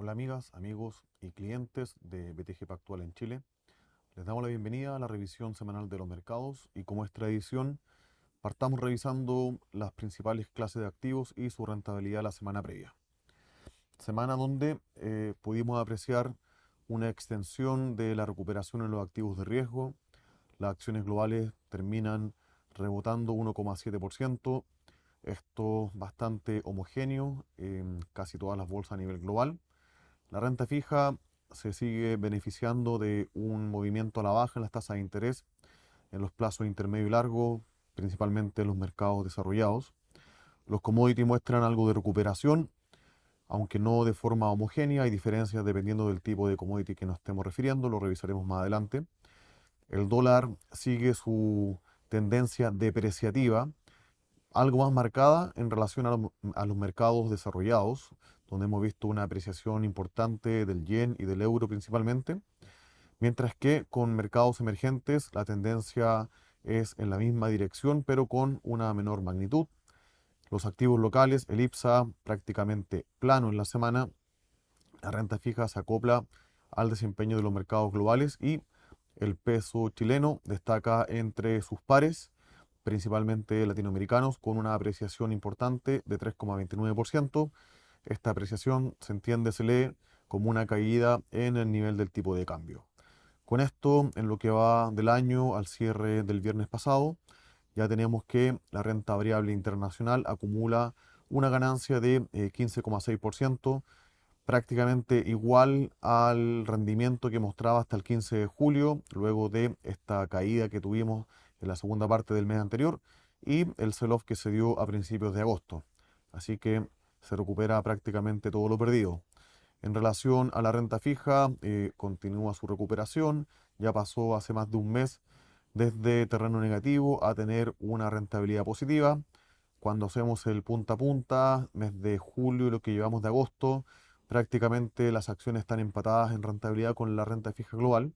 Hola amigas, amigos y clientes de BTG Pactual en Chile. Les damos la bienvenida a la revisión semanal de los mercados y como es tradición, partamos revisando las principales clases de activos y su rentabilidad la semana previa. Semana donde pudimos apreciar una extensión de la recuperación en los activos de riesgo. Las acciones globales terminan rebotando 1,7%. Esto bastante homogéneo en casi todas las bolsas a nivel global. La renta fija se sigue beneficiando de un movimiento a la baja en las tasas de interés en los plazos intermedio y largo, principalmente en los mercados desarrollados. Los commodities muestran algo de recuperación, aunque no de forma homogénea. Hay diferencias dependiendo del tipo de commodity que nos estemos refiriendo, lo revisaremos más adelante. El dólar sigue su tendencia depreciativa, algo más marcada en relación a los mercados desarrollados, donde hemos visto una apreciación importante del yen y del euro principalmente, mientras que con mercados emergentes la tendencia es en la misma dirección, pero con una menor magnitud. Los activos locales, el IPSA prácticamente plano en la semana, la renta fija se acopla al desempeño de los mercados globales y el peso chileno destaca entre sus pares, principalmente latinoamericanos, con una apreciación importante de 3,29%. Esta apreciación se entiende, se lee como una caída en el nivel del tipo de cambio. Con esto, en lo que va del año al cierre del viernes pasado, ya tenemos que la renta variable internacional acumula una ganancia de 15,6%, prácticamente igual al rendimiento que mostraba hasta el 15 de julio, luego de esta caída que tuvimos en la segunda parte del mes anterior y el sell-off que se dio a principios de agosto. Así que se recupera prácticamente todo lo perdido. En relación a la renta fija, continúa su recuperación, ya pasó hace más de un mes desde terreno negativo a tener una rentabilidad positiva. Cuando hacemos el punta a punta, mes de julio y lo que llevamos de agosto, prácticamente las acciones están empatadas en rentabilidad con la renta fija global.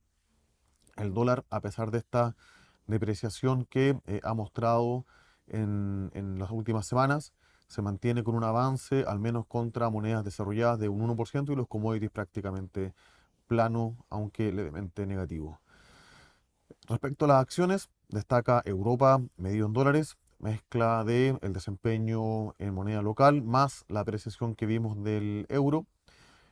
El dólar, a pesar de esta depreciación que ha mostrado en las últimas semanas, se mantiene con un avance, al menos contra monedas desarrolladas, de un 1% y los commodities prácticamente plano, aunque levemente negativo. Respecto a las acciones, destaca Europa medido en dólares, mezcla de el desempeño en moneda local más la apreciación que vimos del euro.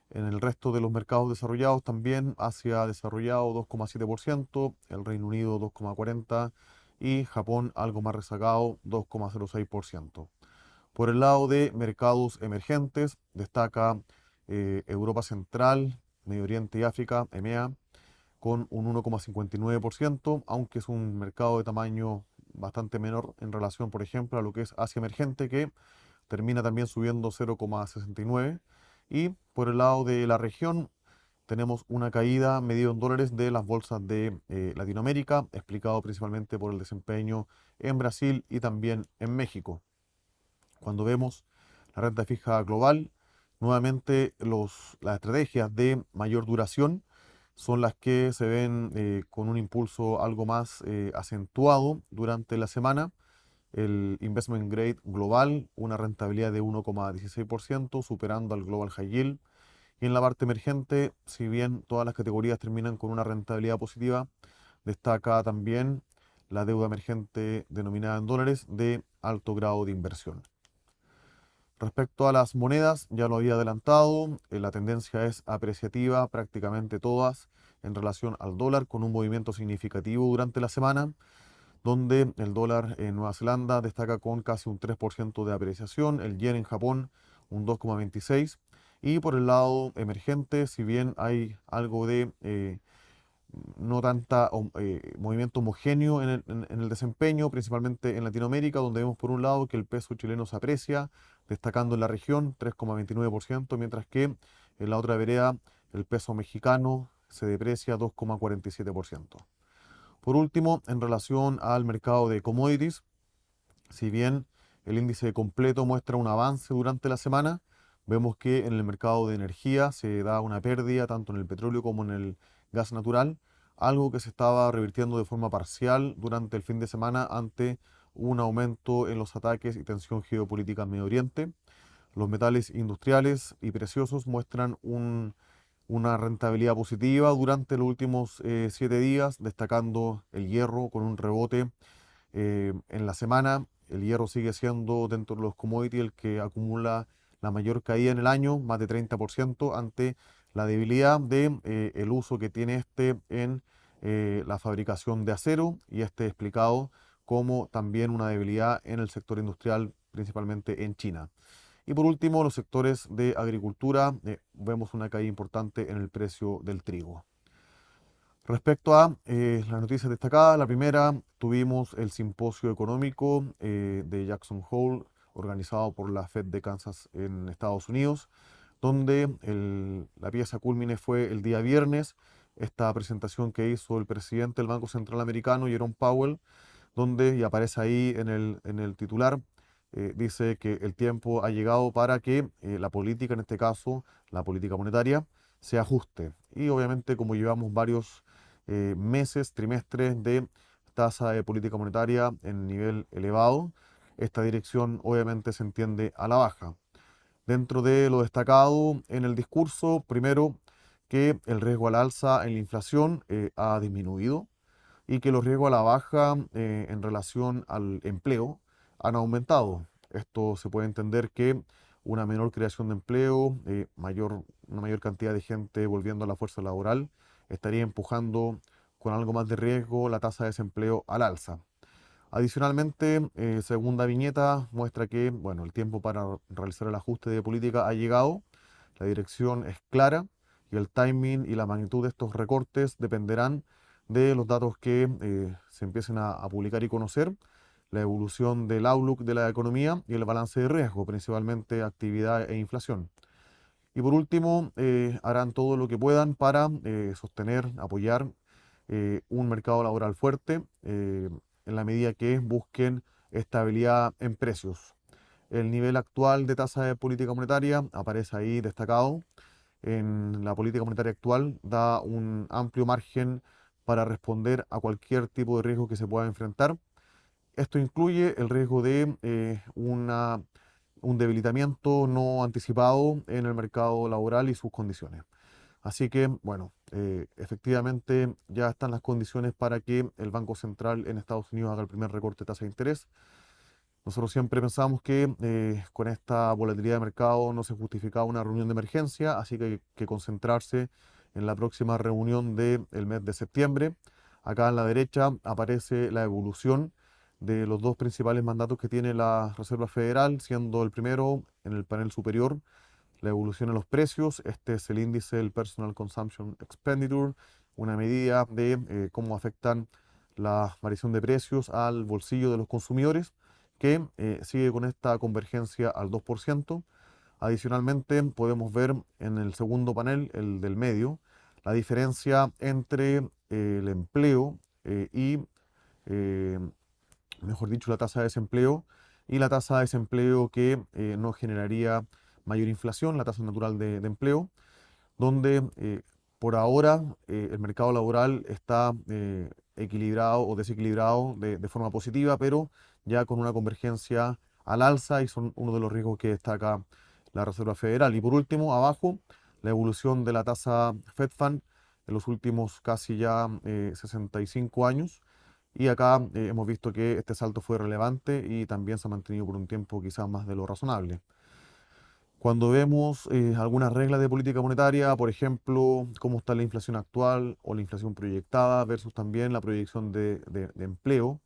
En el resto de los mercados desarrollados también Asia desarrollado 2,7%, el Reino Unido 2,40% y Japón algo más rezagado 2,06%. Por el lado de mercados emergentes destaca Europa Central, Medio Oriente y África, EMEA, con un 1,59%, aunque es un mercado de tamaño bastante menor en relación, por ejemplo, a lo que es Asia emergente, que termina también subiendo 0,69%. Y por el lado de la región, tenemos una caída medida en dólares de las bolsas de Latinoamérica, explicado principalmente por el desempeño en Brasil y también en México. Cuando vemos la renta fija global, nuevamente las estrategias de mayor duración son las que se ven con un impulso algo más acentuado durante la semana. El Investment Grade global, una rentabilidad de 1,16%, superando al Global High Yield. Y en la parte emergente, si bien todas las categorías terminan con una rentabilidad positiva, destaca también la deuda emergente denominada en dólares de alto grado de inversión. Respecto a las monedas, ya lo había adelantado, la tendencia es apreciativa, prácticamente todas en relación al dólar, con un movimiento significativo durante la semana, donde el dólar en Nueva Zelanda destaca con casi un 3% de apreciación, el yen en Japón un 2,26%, y por el lado emergente, si bien hay algo de no tanta movimiento homogéneo en el desempeño, principalmente en Latinoamérica, donde vemos por un lado que el peso chileno se aprecia, destacando en la región 3,29%, mientras que en la otra vereda el peso mexicano se deprecia 2,47%. Por último, en relación al mercado de commodities, si bien el índice completo muestra un avance durante la semana, vemos que en el mercado de energía se da una pérdida tanto en el petróleo como en el gas natural, algo que se estaba revirtiendo de forma parcial durante el fin de semana ante un aumento en los ataques y tensión geopolítica en Medio Oriente. Los metales industriales y preciosos muestran una rentabilidad positiva durante los últimos 7 días, destacando el hierro con un rebote en la semana. El hierro sigue siendo dentro de los commodities el que acumula la mayor caída en el año, más de 30%, ante la debilidad de el uso que tiene este en la fabricación de acero, y este explicado como también una debilidad en el sector industrial, principalmente en China. Y por último, los sectores de agricultura, vemos una caída importante en el precio del trigo. Respecto a las noticias destacadas, la primera, tuvimos el simposio económico de Jackson Hole, organizado por la Fed de Kansas en Estados Unidos, donde la pieza cúlmine fue el día viernes, esta presentación que hizo el presidente del Banco Central Americano, Jerome Powell, donde, y aparece ahí en el titular, dice que el tiempo ha llegado para que la política, en este caso la política monetaria, se ajuste. Y obviamente, como llevamos varios meses, trimestres de tasa de política monetaria en nivel elevado, esta dirección obviamente se entiende a la baja. Dentro de lo destacado en el discurso, primero, que el riesgo al alza en la inflación ha disminuido, y que los riesgos a la baja en relación al empleo han aumentado. Esto se puede entender que una menor creación de empleo, una mayor cantidad de gente volviendo a la fuerza laboral, estaría empujando con algo más de riesgo la tasa de desempleo al alza. Adicionalmente, segunda viñeta muestra que, bueno, el tiempo para realizar el ajuste de política ha llegado, la dirección es clara, y el timing y la magnitud de estos recortes dependerán de los datos que se empiecen a publicar y conocer, la evolución del outlook de la economía y el balance de riesgo, principalmente actividad e inflación. Y por último, harán todo lo que puedan para sostener, apoyar un mercado laboral fuerte, en la medida que busquen estabilidad en precios. El nivel actual de tasa de política monetaria aparece ahí destacado. En la política monetaria actual da un amplio margen para responder a cualquier tipo de riesgo que se pueda enfrentar. Esto incluye el riesgo de un debilitamiento no anticipado en el mercado laboral y sus condiciones. Así que, bueno, efectivamente ya están las condiciones para que el Banco Central en Estados Unidos haga el primer recorte de tasa de interés. Nosotros siempre pensamos que con esta volatilidad de mercado no se justificaba una reunión de emergencia, así que hay que concentrarse en la próxima reunión del mes de septiembre. Acá en la derecha aparece la evolución de los dos principales mandatos que tiene la Reserva Federal, siendo el primero en el panel superior la evolución en los precios. Este es el índice del Personal Consumption Expenditure, una medida de cómo afectan la variación de precios al bolsillo de los consumidores, que sigue con esta convergencia al 2%. Adicionalmente, podemos ver en el segundo panel, el del medio, la diferencia entre el empleo y, eh, mejor dicho, la tasa de desempleo, y la tasa de desempleo que no generaría mayor inflación, la tasa natural de empleo, donde por ahora el mercado laboral está equilibrado o desequilibrado de forma positiva, pero ya con una convergencia al alza, y son uno de los riesgos que destaca la Reserva Federal. Y por último, abajo, la evolución de la tasa Fed Fund en los últimos casi ya 65 años. Y acá hemos visto que este salto fue relevante y también se ha mantenido por un tiempo quizás más de lo razonable. Cuando vemos algunas reglas de política monetaria, por ejemplo, cómo está la inflación actual o la inflación proyectada versus también la proyección de empleo,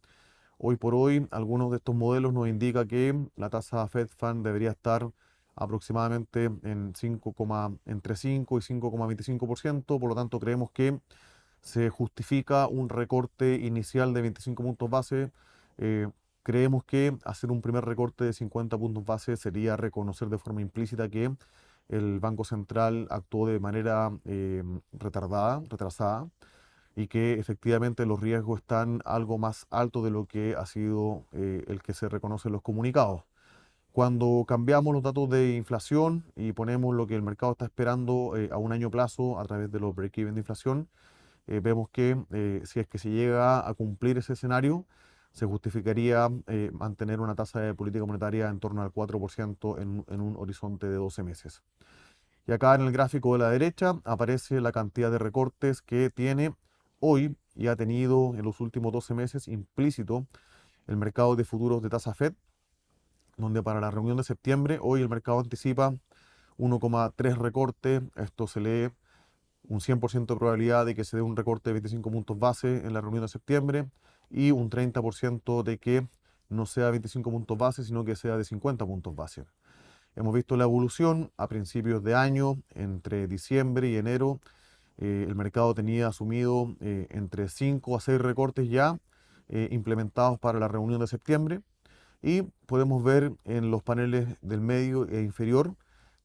hoy por hoy algunos de estos modelos nos indican que la tasa Fed Fund debería estar aproximadamente en entre 5 y 5,25%. Por lo tanto, creemos que se justifica un recorte inicial de 25 puntos base. eh, Creemos que hacer un primer recorte de 50 puntos base sería reconocer de forma implícita que el Banco Central actuó de manera retrasada, y que efectivamente los riesgos están algo más altos de lo que ha sido el que se reconoce en los comunicados. Cuando cambiamos los datos de inflación y ponemos lo que el mercado está esperando a un año plazo a través de los break-even de inflación, vemos que si es que se llega a cumplir ese escenario, se justificaría mantener una tasa de política monetaria en torno al 4% en un horizonte de 12 meses. Y acá en el gráfico de la derecha aparece la cantidad de recortes que tiene hoy y ha tenido en los últimos 12 meses implícito el mercado de futuros de tasa Fed, donde para la reunión de septiembre hoy el mercado anticipa 1,3 recorte. Esto se lee un 100% de probabilidad de que se dé un recorte de 25 puntos base en la reunión de septiembre y un 30% de que no sea 25 puntos base, sino que sea de 50 puntos base. Hemos visto la evolución a principios de año, entre diciembre y enero. El mercado tenía asumido entre 5 a 6 recortes ya implementados para la reunión de septiembre. Y podemos ver en los paneles del medio e inferior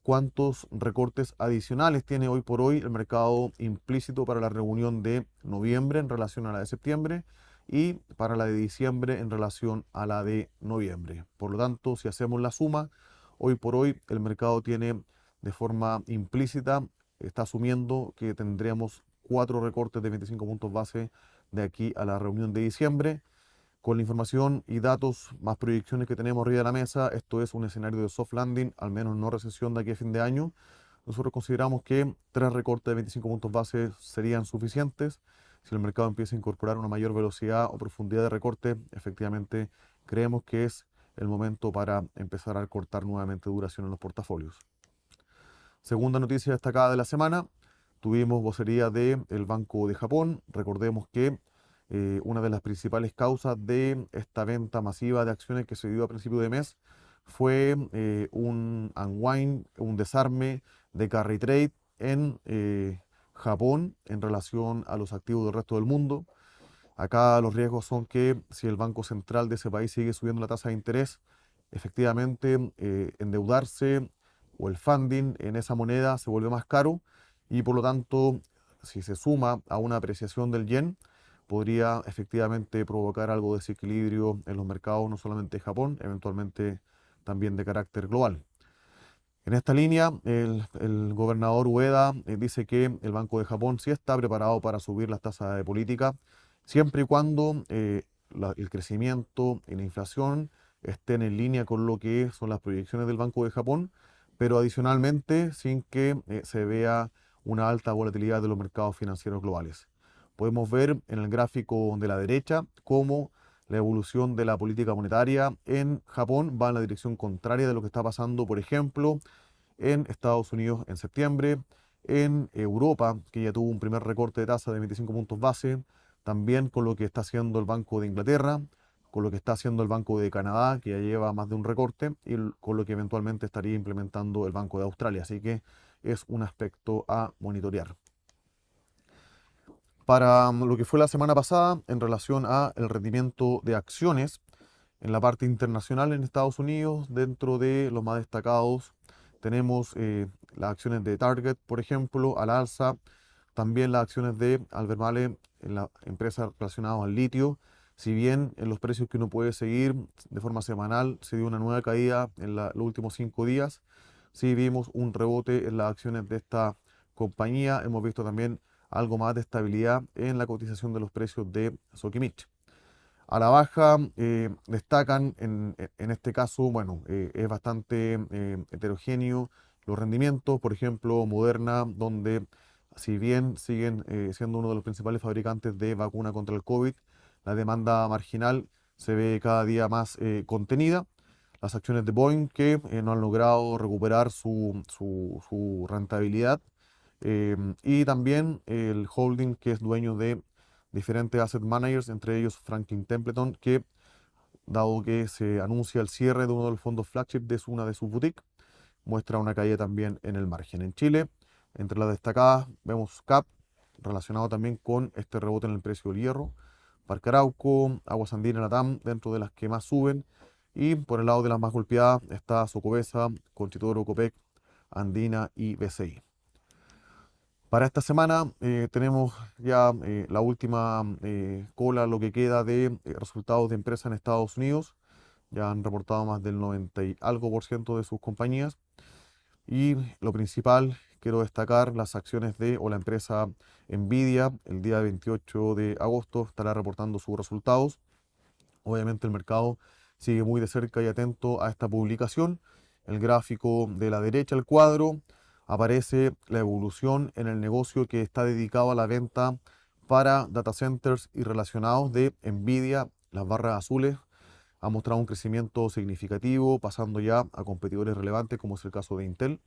cuántos recortes adicionales tiene hoy por hoy el mercado implícito para la reunión de noviembre en relación a la de septiembre y para la de diciembre en relación a la de noviembre. Por lo tanto, si hacemos la suma, hoy por hoy el mercado tiene de forma implícita, está asumiendo que tendremos 4 recortes de 25 puntos base de aquí a la reunión de diciembre. Con la información y datos más proyecciones que tenemos arriba de la mesa, esto es un escenario de soft landing, al menos no recesión de aquí a fin de año. Nosotros consideramos que 3 recortes de 25 puntos base serían suficientes. Si el mercado empieza a incorporar una mayor velocidad o profundidad de recorte, efectivamente creemos que es el momento para empezar a cortar nuevamente duración en los portafolios. Segunda noticia destacada de la semana, tuvimos vocería del Banco de Japón. Recordemos que una de las principales causas de esta venta masiva de acciones que se dio a principio de mes fue un unwind, un desarme de carry trade en Japón en relación a los activos del resto del mundo. Acá los riesgos son que si el Banco Central de ese país sigue subiendo la tasa de interés, efectivamente endeudarse o el funding en esa moneda se vuelve más caro y por lo tanto, si se suma a una apreciación del yen, podría efectivamente provocar algo de desequilibrio en los mercados, no solamente de Japón, eventualmente también de carácter global. En esta línea, el gobernador Ueda dice que el Banco de Japón sí está preparado para subir las tasas de política, siempre y cuando el crecimiento y la inflación estén en línea con lo que son las proyecciones del Banco de Japón, pero adicionalmente sin que se vea una alta volatilidad de los mercados financieros globales. Podemos ver en el gráfico de la derecha cómo la evolución de la política monetaria en Japón va en la dirección contraria de lo que está pasando, por ejemplo, en Estados Unidos en septiembre, en Europa, que ya tuvo un primer recorte de tasa de 25 puntos base, también con lo que está haciendo el Banco de Inglaterra, con lo que está haciendo el Banco de Canadá, que ya lleva más de un recorte, y con lo que eventualmente estaría implementando el Banco de Australia. Así que es un aspecto a monitorear. Para lo que fue la semana pasada, en relación a el rendimiento de acciones, en la parte internacional en Estados Unidos, dentro de los más destacados, tenemos las acciones de Target, por ejemplo, al alza, también las acciones de Albemarle en la empresa relacionada al litio. Si bien en los precios que uno puede seguir de forma semanal se dio una nueva caída en los últimos 5 días, sí vimos un rebote en las acciones de esta compañía. Hemos visto también algo más de estabilidad en la cotización de los precios de Sokimich. A la baja destacan, en este caso, bueno, es bastante heterogéneo los rendimientos, por ejemplo, Moderna, donde si bien siguen siendo uno de los principales fabricantes de vacuna contra el COVID, la demanda marginal se ve cada día más contenida. Las acciones de Boeing que no han logrado recuperar su rentabilidad y también el holding que es dueño de diferentes asset managers, entre ellos Franklin Templeton, que dado que se anuncia el cierre de uno de los fondos flagship de una de sus boutiques, muestra una caída también en el margen. En Chile, entre las destacadas, vemos CAP, relacionado también con este rebote en el precio del hierro, Parque Arauco, Aguas Andinas, Latam, dentro de las que más suben, y por el lado de las más golpeadas está Socobesa, Conchitoro, Copec, Andina y BCI. Para esta semana tenemos ya la última cola, lo que queda de resultados de empresas en Estados Unidos. Ya han reportado más del 90 y algo por ciento de sus compañías. Y lo principal, quiero destacar las acciones de o la empresa Nvidia. El día 28 de agosto estará reportando sus resultados. Obviamente el mercado sigue muy de cerca y atento a esta publicación. El gráfico de la derecha, el cuadro, aparece la evolución en el negocio que está dedicado a la venta para data centers y relacionados de Nvidia. Las barras azules ha mostrado un crecimiento significativo, pasando ya a competidores relevantes como es el caso de Intel.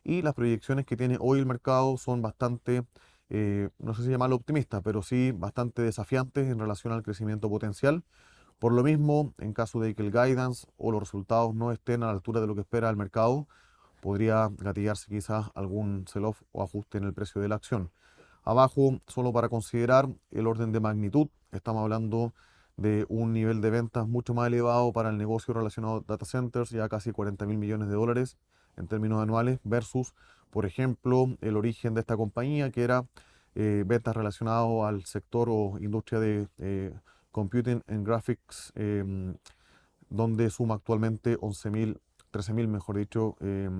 Y las proyecciones que tiene hoy el mercado son bastante, no sé si llamarlo optimistas, pero sí bastante desafiantes en relación al crecimiento potencial. Por lo mismo, en caso de que el guidance o los resultados no estén a la altura de lo que espera el mercado, podría gatillarse quizás algún sell-off o ajuste en el precio de la acción. Abajo, solo para considerar el orden de magnitud, estamos hablando de un nivel de ventas mucho más elevado para el negocio relacionado a data centers, ya casi 40 mil millones de dólares en términos anuales, versus, por ejemplo, el origen de esta compañía, que era ventas relacionadas al sector o industria de Computing and Graphics, donde suma actualmente 11.000, 13.000, mejor dicho,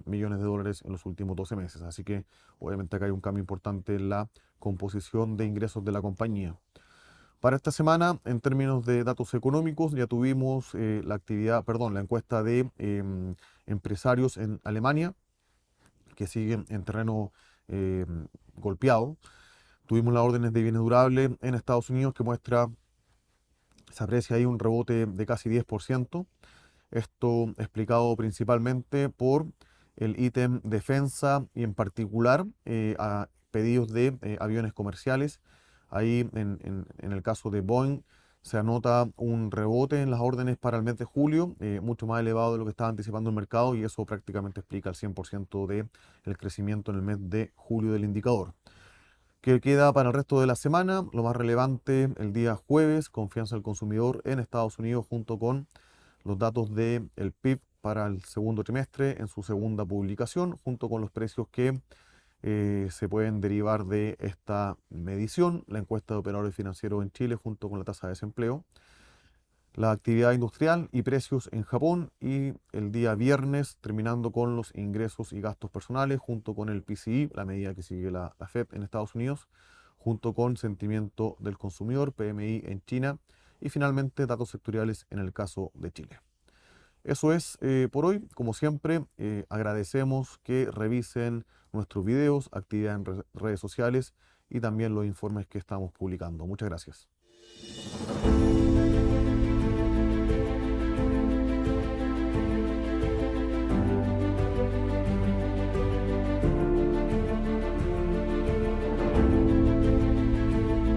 millones de dólares en los últimos 12 meses. Así que obviamente acá hay un cambio importante en la composición de ingresos de la compañía. Para esta semana, en términos de datos económicos, ya tuvimos la encuesta de empresarios en Alemania, que siguen en terreno golpeado. Tuvimos las órdenes de bienes durables en Estados Unidos, que se aprecia ahí un rebote de casi 10%. Esto explicado principalmente por el ítem defensa y en particular a pedidos de aviones comerciales. Ahí en el caso de Boeing se anota un rebote en las órdenes para el mes de julio, mucho más elevado de lo que estaba anticipando el mercado, y eso prácticamente explica el 100% del crecimiento en el mes de julio del indicador. ¿Qué queda para el resto de la semana? Lo más relevante el día jueves, confianza del consumidor en Estados Unidos junto con los datos del PIB para el segundo trimestre en su segunda publicación, junto con los precios que se pueden derivar de esta medición, la encuesta de operadores financieros en Chile junto con la tasa de desempleo, la actividad industrial y precios en Japón, y el día viernes terminando con los ingresos y gastos personales junto con el PCI, la medida que sigue la Fed en Estados Unidos, junto con sentimiento del consumidor, PMI en China, y finalmente datos sectoriales en el caso de Chile. Eso es por hoy. Como siempre, agradecemos que revisen nuestros videos, actividad en redes sociales y también los informes que estamos publicando. Muchas gracias.